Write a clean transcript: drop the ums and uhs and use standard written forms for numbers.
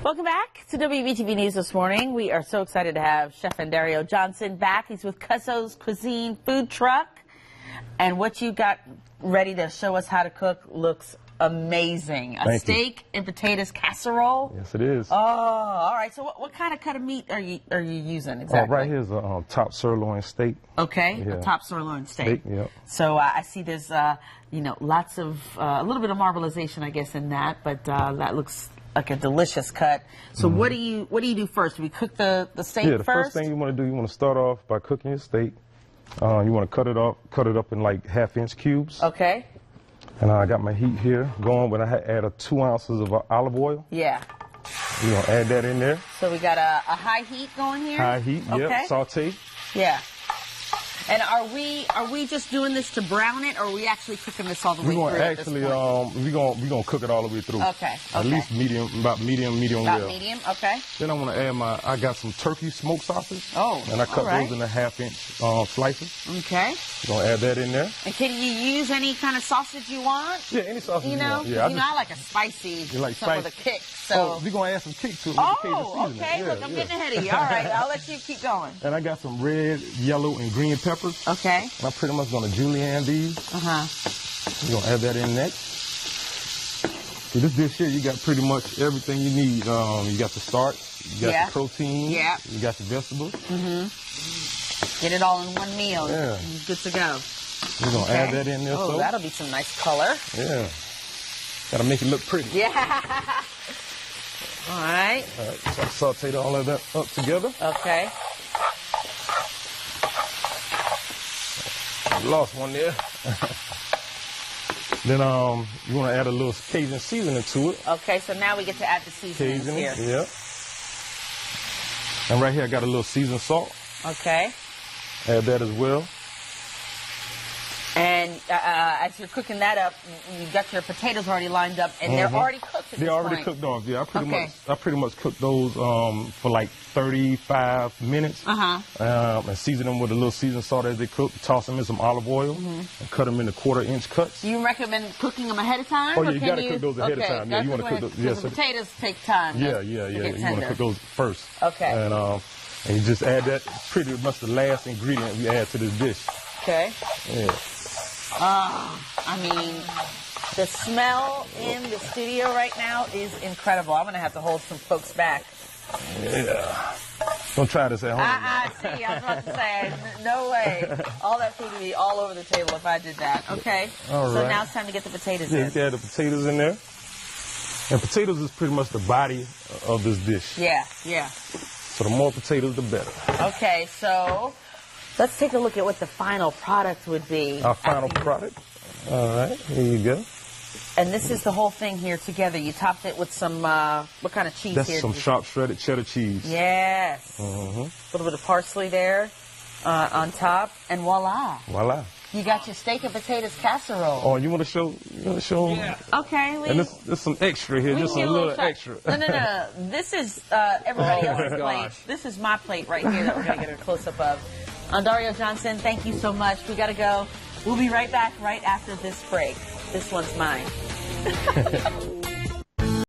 Welcome back to WBTV News this morning. We are so excited to have Chef Andarrio Johnson back. He's with Cusso's Cuisine Food Truck. And what you got ready to show us how to cook looks amazing. A steak and potatoes casserole. Yes, it is. Oh, all right. So what kind of cut of meat are you using exactly? Right here is a top sirloin steak. Okay, yeah. A top sirloin steak. Yeah. So I see there's lots of a little bit of marbleization, I guess, in that, but that looks like a delicious cut. So what do you do first? Do we cook the steak first? Yeah, the first thing you want to do, you want to start off by cooking your steak. You want to cut it up in like 1/2-inch cubes. Okay. And I got my heat here going, but I add 2 ounces of olive oil. Yeah. You're going to add that in there. So we got a high heat going here? High heat, okay. Yep, saute. Yeah. And are we just doing this to brown it, or are we actually cooking this all the way through? We're gonna cook it all the way through. Okay. At least medium well. About medium, okay. Then I want to add I got some turkey smoked sausage. Oh, and I cut all right. those in 1/2-inch slices. Okay. We're gonna add that in there. And can you use any kind of sausage you want? Yeah, any sausage you want. Yeah, I like a spicy. You like some spicy? with a kick. So we're gonna add some kick to it. Oh, okay. Look, I'm getting ahead of you. All right, I'll let you keep going. And I got some red, yellow, and green peppers. Okay. And I'm pretty much gonna julienne these. We're gonna add that in next. So this dish here, you got pretty much everything you need. You got the starch, you got the protein, you got the vegetables. Get it all in one meal. Yeah. Good to go. We're gonna add that in there. Oh, that'll be some nice color. Yeah. Gotta make it look pretty. Yeah. All right. All right. So I sauteed all of that up together. Okay. Lost one there. Then you want to add a little Cajun seasoning to it. Okay, so now we get to add the seasonings here. Yeah. And right here I got a little seasoned salt. Okay. Add that as well. And as you're cooking that up, you got your potatoes already lined up, and they're already cooked at this They're already point. cooked off. Yeah, I pretty much cooked those for like 35 minutes. And season them with a little seasoned salt as they cook. Toss them in some olive oil and cut them into 1/4-inch cuts. Do you recommend cooking them ahead of time? Oh yeah, you gotta cook those ahead of time. Yeah, you want to cook those. Yes, the potatoes take time. Yeah. You want to cook those first. Okay. And you just add that. Pretty much the last ingredient we add to this dish. Okay. Yeah. I mean, the smell in the studio right now is incredible. I'm going to have to hold some folks back. Yeah. Don't try this at home. See, I was about to say, no way. All that food would be all over the table if I did that. Okay. All right. So now it's time to get the potatoes in. Yeah, you can add the potatoes in there. And potatoes is pretty much the body of this dish. Yeah. So the more potatoes, the better. Okay, so let's take a look at what the final product would be. Our final product. All right, here you go. And this is the whole thing here together. You topped it with some, what kind of cheese here? That's some sharp shredded cheddar cheese. Yes. A little bit of parsley there on top, and voila. Voila. You got your steak and potatoes casserole. Oh, you want to show? Yeah. Okay. And there's some extra here, just a little extra. No. This is everybody else's plate. This is my plate right here that we're going to get a close-up of. Andarrio Johnson, thank you so much. We got to go. We'll be right back right after this break. This one's mine.